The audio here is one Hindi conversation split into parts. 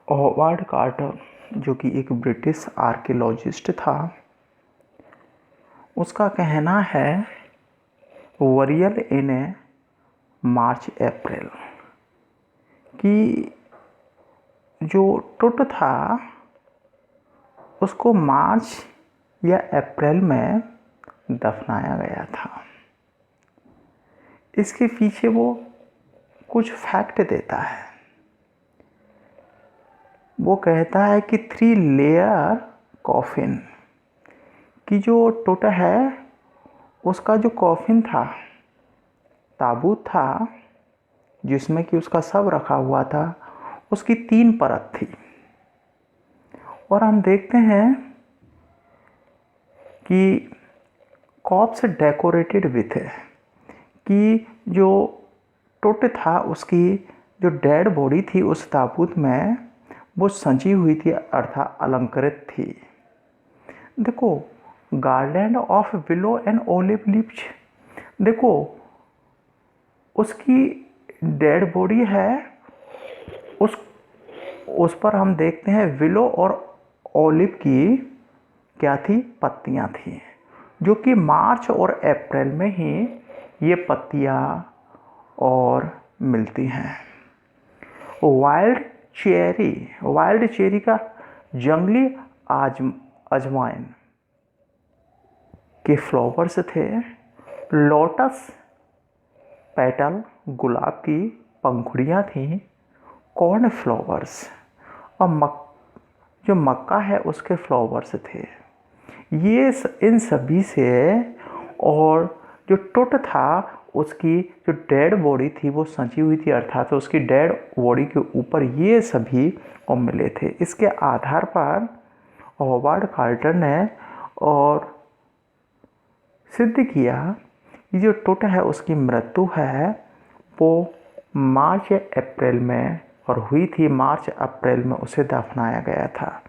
हॉवर्ड कार्टर, जो कि एक ब्रिटिश आर्कियोलॉजिस्ट था, उसका कहना है वरियल इन ए मार्च अप्रैल कि जो टुट था उसको मार्च या अप्रैल में दफनाया गया था। इसके पीछे वो कुछ फैक्ट देता है। वो कहता है कि 3 लेयर कॉफिन की जो टुट है उसका जो कॉफिन था, ताबूत था जिसमें कि उसका शव रखा हुआ था, उसकी 3 परत थी। और हम देखते हैं कि कॉप्स डेकोरेटेड विथ है कि जो टुट था उसकी जो डेड बॉडी थी उस ताबूत में वो सजी हुई थी, अर्थात अलंकृत थी। देखो, garland of willow and olive leaves, देखो उसकी डेड बॉडी है, उस पर हम देखते हैं विलो और ओलिव की क्या थी, पत्तियां थी, जो कि मार्च और अप्रैल में ही ये पत्तियां और मिलती हैं। वाइल्ड चेरी का जंगली अजवाइन के फ्लावर्स थे। लोटस पेटल, गुलाब की पंखुड़ियाँ थीं। कॉर्न फ्लावर्स और जो मक्का है उसके फ्लावर्स थे। ये इन सभी से, और जो टुट था उसकी जो डेड बॉडी थी वो सजी हुई थी, अर्थात उसकी डेड बॉडी के ऊपर ये सभी और मिले थे। इसके आधार पर हॉवर्ड कार्टर ने और सिद्ध किया कि जो टुट है उसकी मृत्यु है वो मार्च या अप्रैल में और हुई थी। मार्च अप्रैल में उसे दफनाया गया था,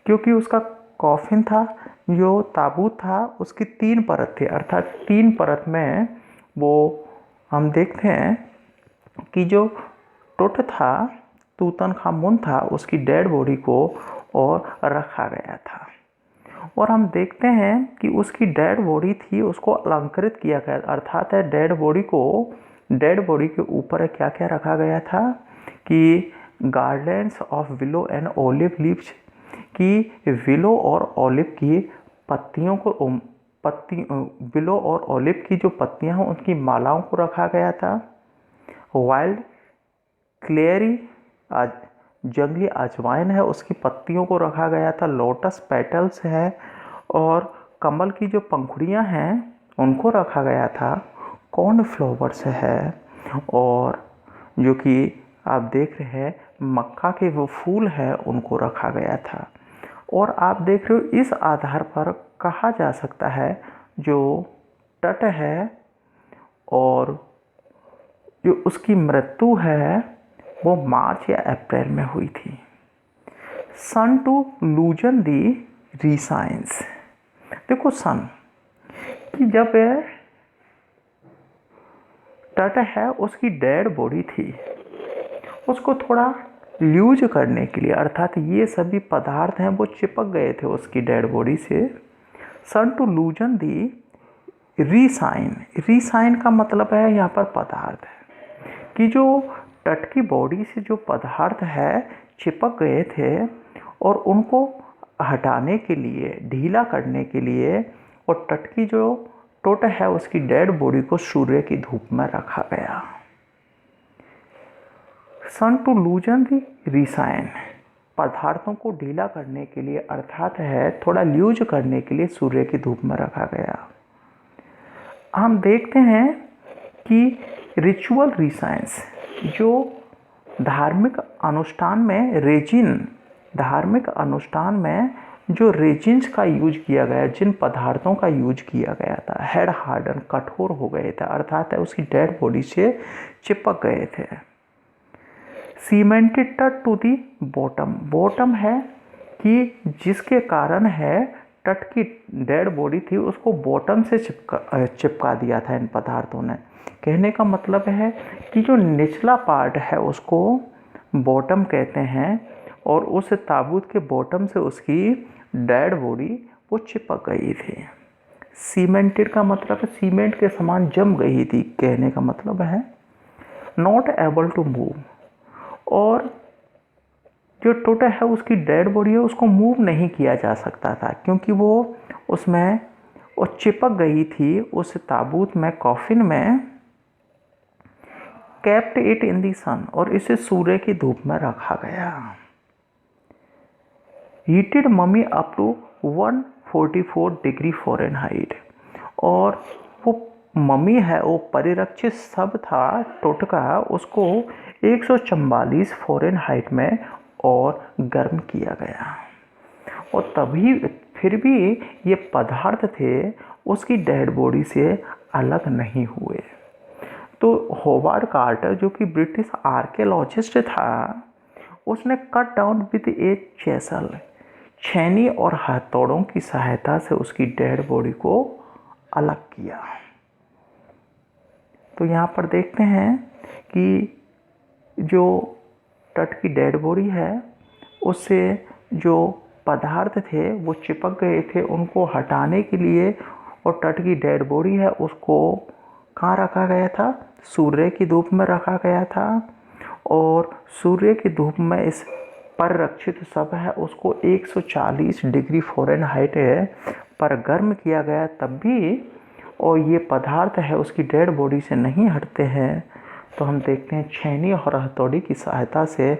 क्योंकि उसका कॉफिन था, जो ताबूत था, उसकी 3 परत थी, अर्थात 3 परत में वो हम देखते हैं कि जो टुट था, तूतनखामुन था, उसकी डेड बॉडी को और रखा गया था। और हम देखते हैं कि उसकी डेड बॉडी थी, उसको अलंकृत किया गया, अर्थात है डेड बॉडी के ऊपर क्या क्या रखा गया था कि garlands of willow and olive leaves, की विलो और ओलिव की पत्तियों को विलो और ओलिव की जो पत्तियां हैं उनकी मालाओं को रखा गया था। वाइल्ड क्लेरी जंगली अजवाइन है, उसकी पत्तियों को रखा गया था। लोटस पेटल्स है और कमल की जो पंखुड़ियां हैं उनको रखा गया था। कॉर्न फ्लावर्स है और जो कि आप देख रहे हैं मक्का के वो फूल है उनको रखा गया था। और आप देख रहे हो इस आधार पर कहा जा सकता है जो तट है और जो उसकी मृत्यु है वो मार्च या अप्रैल में हुई थी। सन टू लूजन दी रीसाइंस, देखो सन कि जब तट है उसकी डेड बॉडी थी, उसको थोड़ा ल्यूज करने के लिए, अर्थात ये सभी पदार्थ हैं वो चिपक गए थे उसकी डेड बॉडी से। सन टू लूजन दी रीसाइन का मतलब है यहाँ पर पदार्थ है कि जो तट की बॉडी से जो पदार्थ है चिपक गए थे और उनको हटाने के लिए, ढीला करने के लिए, और तट की जो टुट है उसकी डेड बॉडी को सूर्य की धूप में रखा गया। सन टू लूजन दी रिसाइन, पदार्थों को ढीला करने के लिए, अर्थात है थोड़ा ल्यूज करने के लिए सूर्य की धूप में रखा गया। हम देखते हैं कि रिचुअल रिसाइंस, जो धार्मिक अनुष्ठान में जो रेजिन्स का यूज किया गया, जिन पदार्थों का यूज किया गया था, हेड हार्डन, कठोर हो गए थे, अर्थात है उसकी डेड बॉडी से चिपक गए थे। सीमेंटेड तट टू दी बॉटम है कि जिसके कारण है तट की डेड बॉडी थी उसको बॉटम से चिपका दिया था इन पदार्थों ने। कहने का मतलब है कि जो निचला पार्ट है उसको बॉटम कहते हैं और उस ताबूत के बॉटम से उसकी डेड बॉडी वो चिपक गई थी। सीमेंटेड का मतलब है सीमेंट के समान जम गई थी, कहने का मतलब है नॉट एबल टू मूव। और जो टोटा है उसकी डेड बॉडी है उसको मूव नहीं किया जा सकता था, क्योंकि वो उसमें वो चिपक गई थी उस ताबूत में, कॉफिन में। केप्ट इट इन दी सन, और इसे सूर्य की धूप में रखा गया। Heated mummy up to 144 degree Fahrenheit, और वो मम्मी है वो परिरक्षित सब था टोटका, उसको 144 फ़ारेनहाइट में और गर्म किया गया। और तभी फिर भी ये पदार्थ थे उसकी डेड बॉडी से अलग नहीं हुए। तो होवार्ड कार्टर जो कि ब्रिटिश आर्कियोलॉजिस्ट था, उसने cut down with A chisel, छेनी और हथौड़ों की सहायता से उसकी डेड बॉडी को अलग किया। तो यहाँ पर देखते हैं कि जो तट की डेड बॉडी है उससे जो पदार्थ थे वो चिपक गए थे, उनको हटाने के लिए, और तट की डेड बॉडी है उसको कहाँ रखा गया था? सूर्य की धूप में रखा गया था। और सूर्य की धूप में इस परिरक्षित सब है उसको 140 डिग्री फ़ारेनहाइट पर गर्म किया गया तब भी, और ये पदार्थ है उसकी डेड बॉडी से नहीं हटते हैं। तो हम देखते हैं छेनी और हथौड़ी की सहायता से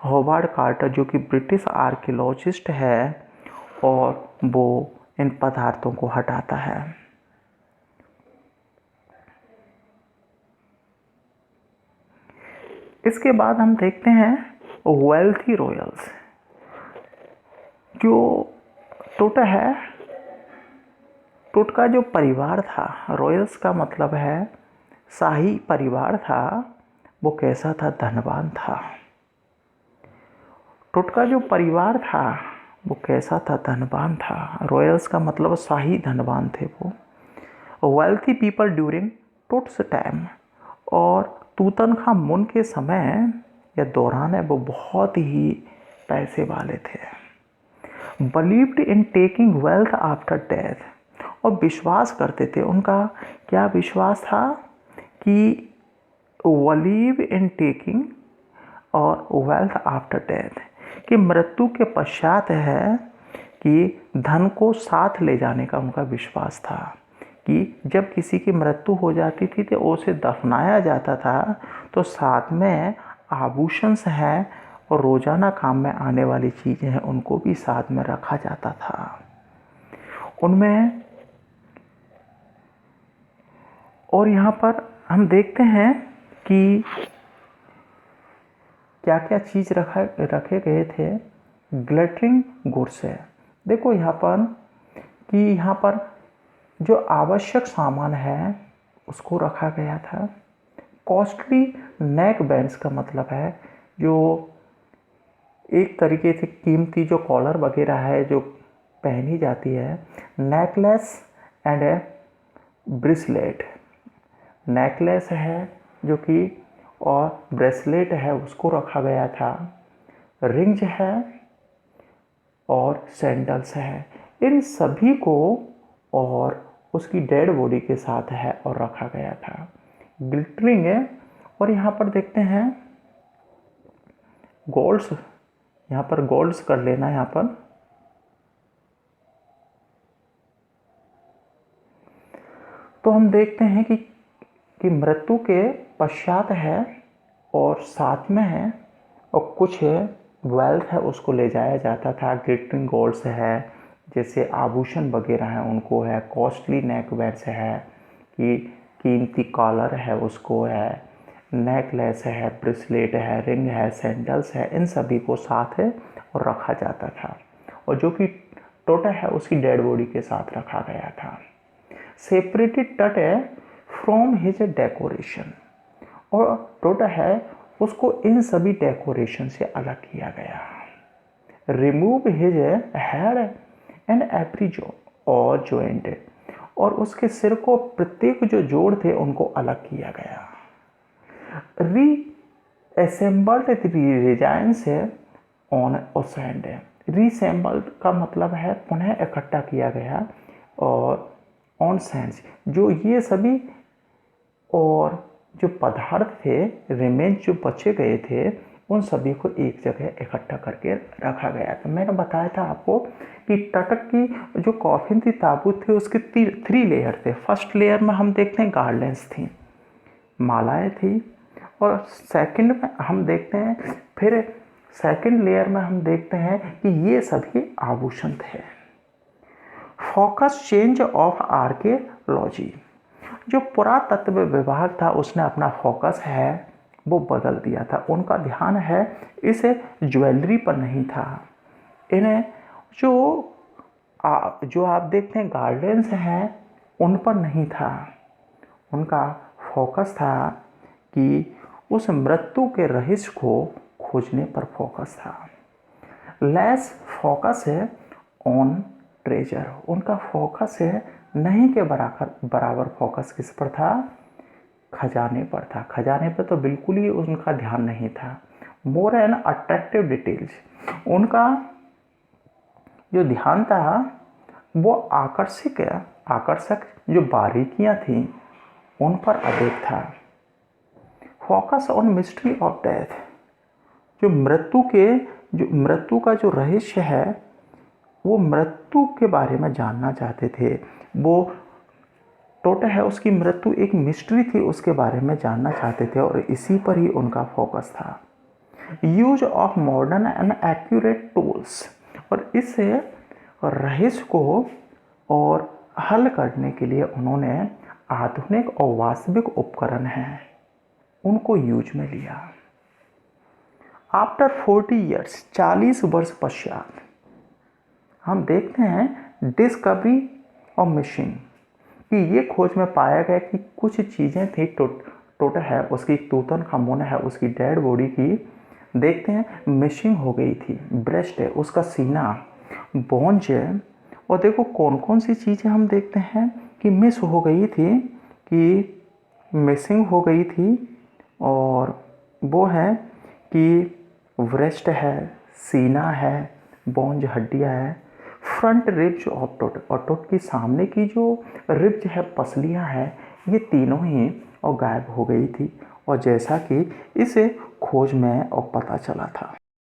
होवार्ड कार्टर जो कि ब्रिटिश आर्कियोलॉजिस्ट है, और वो इन पदार्थों को हटाता है। इसके बाद हम देखते हैं वेल्थी रॉयल्स। जो टोटा है, टोटका जो परिवार था, रॉयल्स का मतलब है शाही परिवार था, वो कैसा था? धनवान था। टोटका जो परिवार था वो कैसा था? धनवान था। रॉयल्स का मतलब शाही धनवान थे वो। वेल्थी पीपल ड्यूरिंग टोट्स टाइम, और तूतनखामुन के समय या दौरान है वो बहुत ही पैसे वाले थे। Believed in taking wealth after death, और विश्वास करते थे, उनका क्या विश्वास था कि बिलीव इन टेकिंग और वेल्थ आफ्टर डेथ, कि मृत्यु के पश्चात है कि धन को साथ ले जाने का उनका विश्वास था, कि जब किसी की मृत्यु हो जाती थी तो उसे दफनाया जाता था तो साथ में आभूषण हैं और रोज़ाना काम में आने वाली चीज़ें हैं उनको भी साथ में रखा जाता था उनमें। और यहाँ पर हम देखते हैं कि क्या क्या चीज़ रखे गए थे। ग्लिटरिंग गुड्स है, देखो यहाँ पर कि यहाँ पर जो आवश्यक सामान है उसको रखा गया था। कॉस्टली नेक बैंड्स का मतलब है जो एक तरीके से कीमती जो कॉलर वगैरह है जो पहनी जाती है। Necklace and A bracelet, necklace है जो कि और ब्रेसलेट है उसको रखा गया था। रिंग्स है और सैंडल्स है, इन सभी को और उसकी डेड बॉडी के साथ है और रखा गया था। ग्लिटरिंग है, और यहाँ पर देखते हैं गोल्ड्स, यहाँ पर गोल्ड्स कर लेना यहाँ पर। तो हम देखते हैं कि मृत्यु के पश्चात है और साथ में है और कुछ वेल्थ है उसको ले जाया जाता था। ग्लिटरिंग गोल्ड्स है जैसे आभूषण वगैरह हैं उनको है। कॉस्टली नेक बैंड्स है कि कीमती कॉलर है उसको है। नेकलेस है, ब्रेसलेट है, रिंग है, सैंडल्स है, इन सभी को साथ है और रखा जाता था। और जो कि टोटा है उसकी डेड बॉडी के साथ रखा गया था। सेपरेटेड टट है फ्रॉम हिज डेकोरेशन, और टोटा है उसको इन सभी डेकोरेशन से अलग किया गया। Remove his head and every जो और जॉइंट, और उसके सिर को प्रत्येक जो जोड़ थे उनको अलग किया गया। री असेंबल्ड रिजाइन से, ऑन ओसेंड है। रीसेंबल्ड का मतलब है पुनः इकट्ठा किया गया, और ऑन सैंड्स जो ये सभी और जो पदार्थ थे रिमेन्स जो बचे गए थे उन सभी को एक जगह इकट्ठा करके रखा गया था। मैंने बताया था आपको कि टटक की जो कॉफिन थी, ताबूत थे, उसके 3 लेयर थे। फर्स्ट लेयर में हम देखते हैं गार्डन्स थी, मालाएं थी, और सेकंड में हम देखते हैं, फिर सेकंड लेयर में हम देखते हैं कि ये सभी आभूषण थे। फोकस चेंज ऑफ आर्कियोलॉजी, जो पुरातत्व विभाग था उसने अपना फोकस है वो बदल दिया था। उनका ध्यान है इसे ज्वेलरी पर नहीं था, इन्हें जो आप देखते हैं गार्डन्स हैं उन पर नहीं था। उनका फोकस था कि उस मृत्यु के रहस्य को खोजने पर फोकस था। लेस फोकस है ऑन ट्रेजर, उनका फोकस है नहीं के बराबर फोकस किस पर था? खजाने पर था। खजाने पर तो बिल्कुल ही उनका ध्यान नहीं था। मोर एन अट्रैक्टिव डिटेल्स, उनका जो ध्यान था वो आकर्षक जो बारीकियां थी उन पर अधिक था। Focus on mystery of death, जो मृत्यु का जो रहस्य है वो मृत्यु के बारे में जानना चाहते थे। वो टोटा है उसकी मृत्यु एक मिस्ट्री थी, उसके बारे में जानना चाहते थे और इसी पर ही उनका फोकस था। Use of modern and accurate tools, और इस रहस्य को और हल करने के लिए उन्होंने आधुनिक और वास्तविक उपकरण हैं उनको यूज में लिया। आफ्टर 40 ईयर्स, 40 वर्ष पश्चात हम देखते हैं डिस्कवरी ऑफ मिसिंग, कि ये खोज में पाया गया कि कुछ चीज़ें थी। टोटा है उसकी, तूतनखामुन है उसकी डेड बॉडी की देखते हैं मिसिंग हो गई थी। ब्रेस्ट है उसका सीना, बोन्स है, और देखो कौन कौन सी चीज़ें हम देखते हैं कि मिस हो गई थी, कि मिसिंग हो गई थी, और वो है कि ब्रेस्ट है, सीना है, बोन्स हड्डियाँ है, फ्रंट रिब्स ऑफ टोट, और टोट की सामने की जो रिब्स है, पसलियाँ हैं, ये तीनों ही और गायब हो गई थी, और जैसा कि इसे खोज में और पता चला था।